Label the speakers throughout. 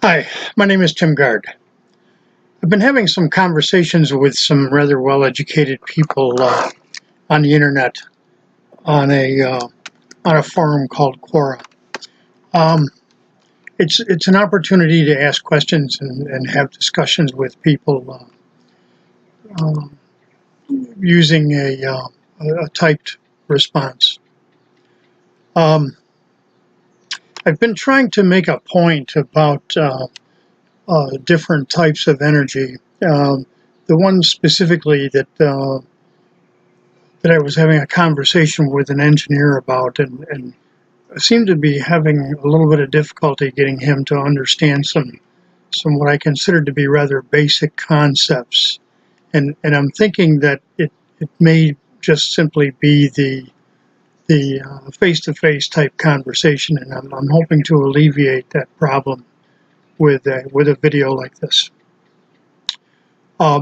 Speaker 1: Hi, my name is Tim Gard. I've been having some conversations with some rather well-educated people on the internet on a forum called Quora. Um, it's an opportunity to ask questions and have discussions with people um, using a typed response. I've been trying to make a point about different types of energy. The one specifically that I was having a conversation with an engineer about, and I seemed to be having a little bit of difficulty getting him to understand some what I considered to be rather basic concepts. And I'm thinking that it may just simply be the face-to-face type conversation, and I'm hoping to alleviate that problem with a video like this.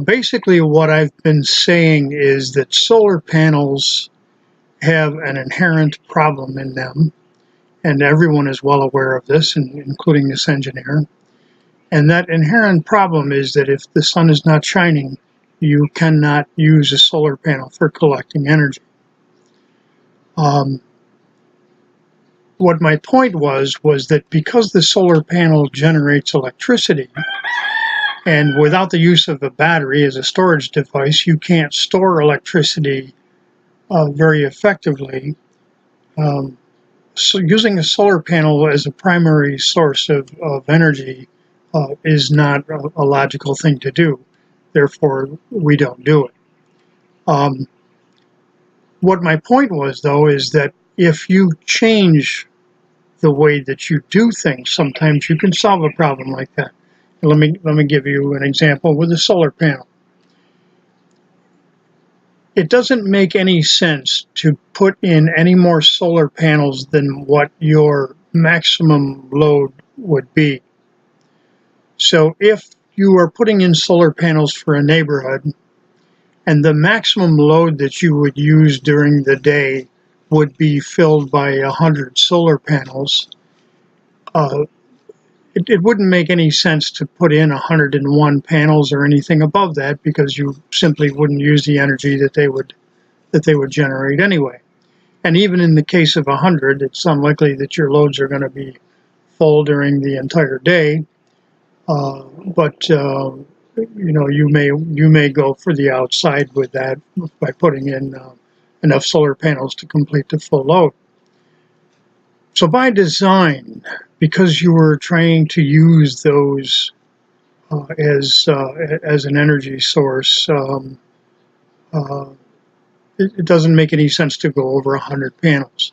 Speaker 1: Basically, what I've been saying is that solar panels have an inherent problem in them, and everyone is well aware of this, including this engineer. And that inherent problem is that if the sun is not shining, you cannot use a solar panel for collecting energy. What my point was that because the solar panel generates electricity, and without the use of a battery as a storage device, you can't store electricity very effectively. So using a solar panel as a primary source of energy is not a logical thing to do. Therefore, we don't do it. What my point was, though, is that if you change the way that you do things, sometimes you can solve a problem like that. Let me give you an example with a solar panel. It doesn't make any sense to put in any more solar panels than what your maximum load would be. So if you are putting in solar panels for a neighborhood and the maximum load that you would use during the day would be filled by 100 solar panels, it wouldn't make any sense to put in 101 panels or anything above that, because you simply wouldn't use the energy that they would generate anyway. And even in the case of 100, it's unlikely that your loads are going to be full during the entire day. But you may go for the outside with that by putting in enough solar panels to complete the full load. So by design, because you were trying to use those as an energy source, it doesn't make any sense to go over 100 panels.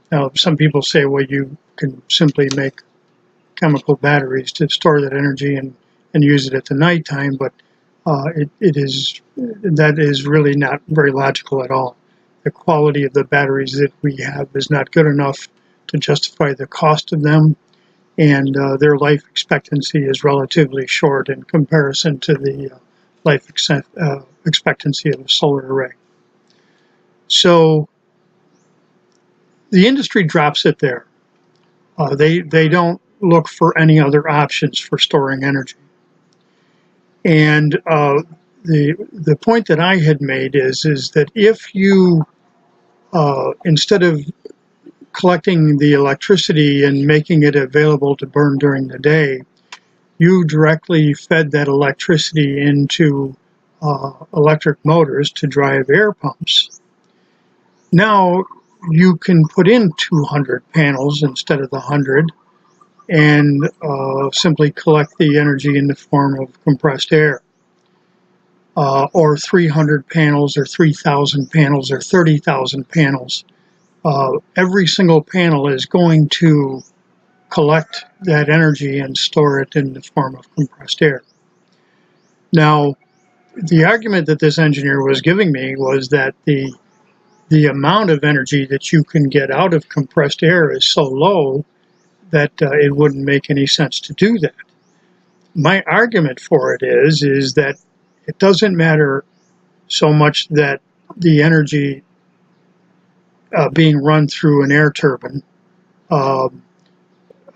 Speaker 1: Now, some people say, well, you can simply make chemical batteries to store that energy and use it at the nighttime, but that is really not very logical at all. The quality of the batteries that we have is not good enough to justify the cost of them, and their life expectancy is relatively short in comparison to the life expectancy of a solar array. So the industry drops it there. They don't look for any other options for storing energy. And the point that I had made is that if you instead of collecting the electricity and making it available to burn during the day, you directly fed that electricity into electric motors to drive air pumps. Now you can put in 200 panels instead of the 100 and simply collect the energy in the form of compressed air. Or 300 panels or 3,000 panels or 30,000 panels. Every single panel is going to collect that energy and store it in the form of compressed air. Now, the argument that this engineer was giving me was that the amount of energy that you can get out of compressed air is so low that it wouldn't make any sense to do that. My argument for it is that it doesn't matter so much that the energy being run through an air turbine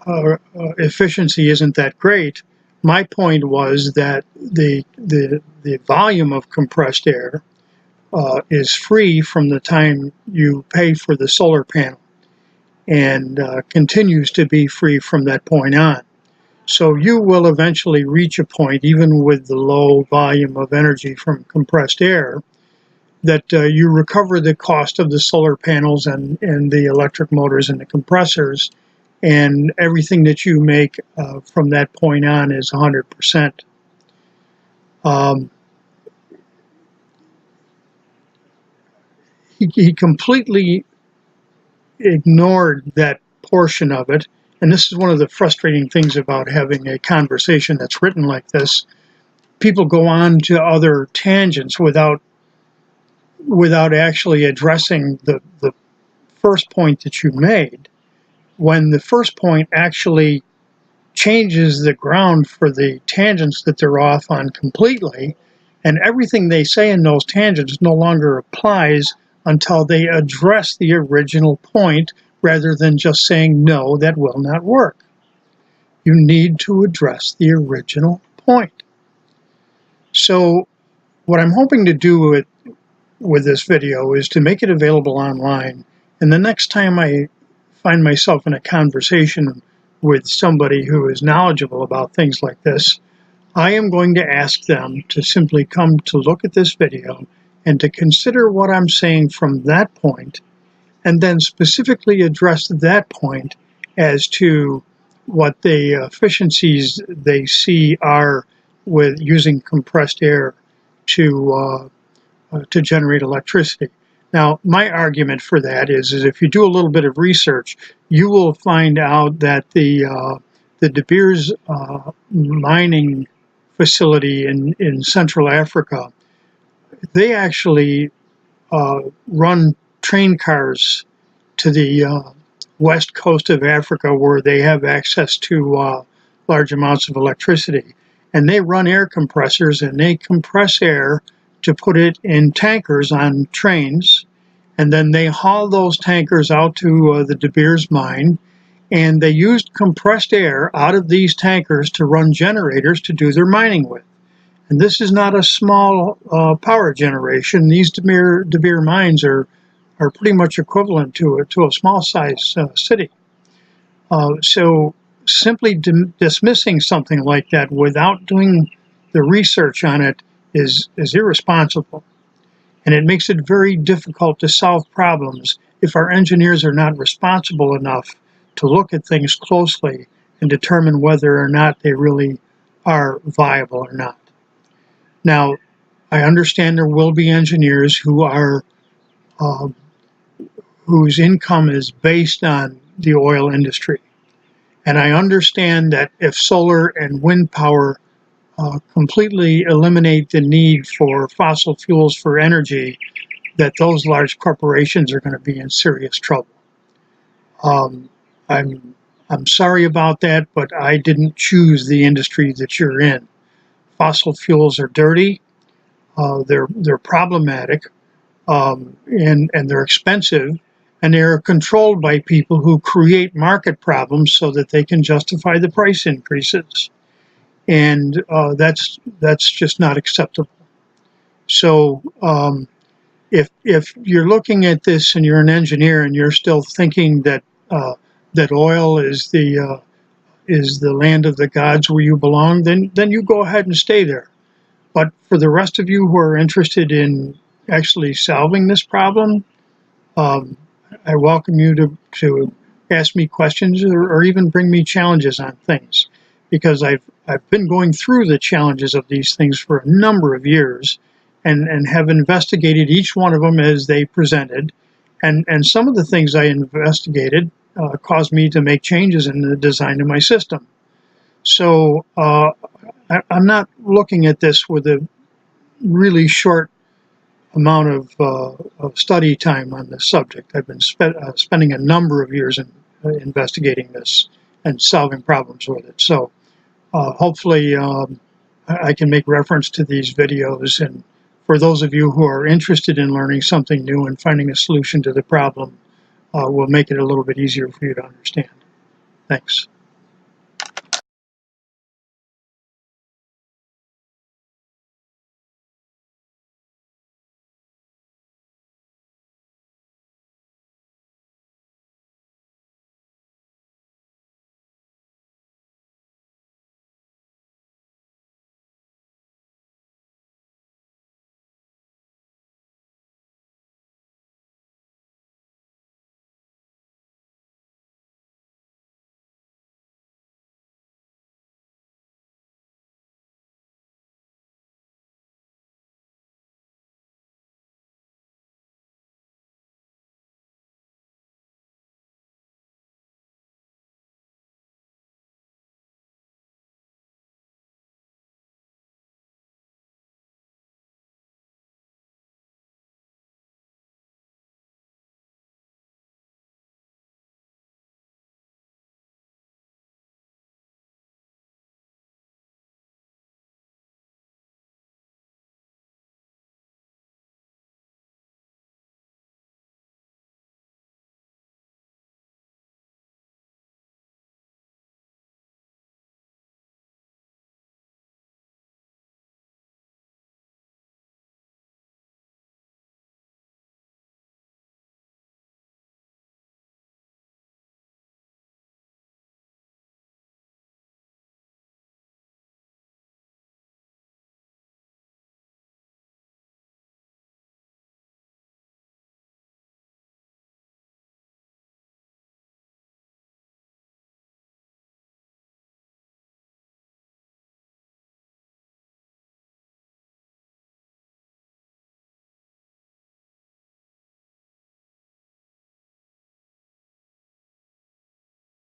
Speaker 1: efficiency isn't that great. My point was that the volume of compressed air is free from the time you pay for the solar panel, and continues to be free from that point on. So you will eventually reach a point, even with the low volume of energy from compressed air, that you recover the cost of the solar panels and the electric motors and the compressors, and everything that you make from that point on is 100%. He completely ignored that portion of it, and this is one of the frustrating things about having a conversation that's written like this. People go on to other tangents without actually addressing the first point that you made, when the first point actually changes the ground for the tangents that they're off on completely, and everything they say in those tangents no longer applies until they address the original point, rather than just saying, no, that will not work. You need to address the original point. So what I'm hoping to do with this video is to make it available online, and the next time I find myself in a conversation with somebody who is knowledgeable about things like this, I am going to ask them to simply come to look at this video and to consider what I'm saying from that point, and then specifically address that point as to what the efficiencies they see are with using compressed air to generate electricity. Now, my argument for that is if you do a little bit of research, you will find out that the De Beers mining facility in Central Africa, they actually run train cars to the west coast of Africa, where they have access to large amounts of electricity. And they run air compressors, and they compress air to put it in tankers on trains. And then they haul those tankers out to the De Beers mine, and they used compressed air out of these tankers to run generators to do their mining with. And this is not a small power generation. These De Beers mines are pretty much equivalent to a small size city. So simply dismissing something like that without doing the research on it is irresponsible. And it makes it very difficult to solve problems if our engineers are not responsible enough to look at things closely and determine whether or not they really are viable or not. Now, I understand there will be engineers who are whose income is based on the oil industry. And I understand that if solar and wind power completely eliminate the need for fossil fuels for energy, that those large corporations are going to be in serious trouble. I'm sorry about that, but I didn't choose the industry that you're in. Fossil fuels are dirty. They're problematic, and they're expensive, and they're controlled by people who create market problems so that they can justify the price increases. And that's just not acceptable. So if you're looking at this and you're an engineer and you're still thinking that that oil is the land of the gods where you belong, then you go ahead and stay there. But for the rest of you who are interested in actually solving this problem, I welcome you to ask me questions or even bring me challenges on things, because I've been going through the challenges of these things for a number of years, and have investigated each one of them as they presented, and some of the things I investigated caused me to make changes in the design of my system. So I'm not looking at this with a really short amount of study time on this subject. I've been spending a number of years in investigating this and solving problems with it. So hopefully I can make reference to these videos, and for those of you who are interested in learning something new and finding a solution to the problem, will make it a little bit easier for you to understand. Thanks.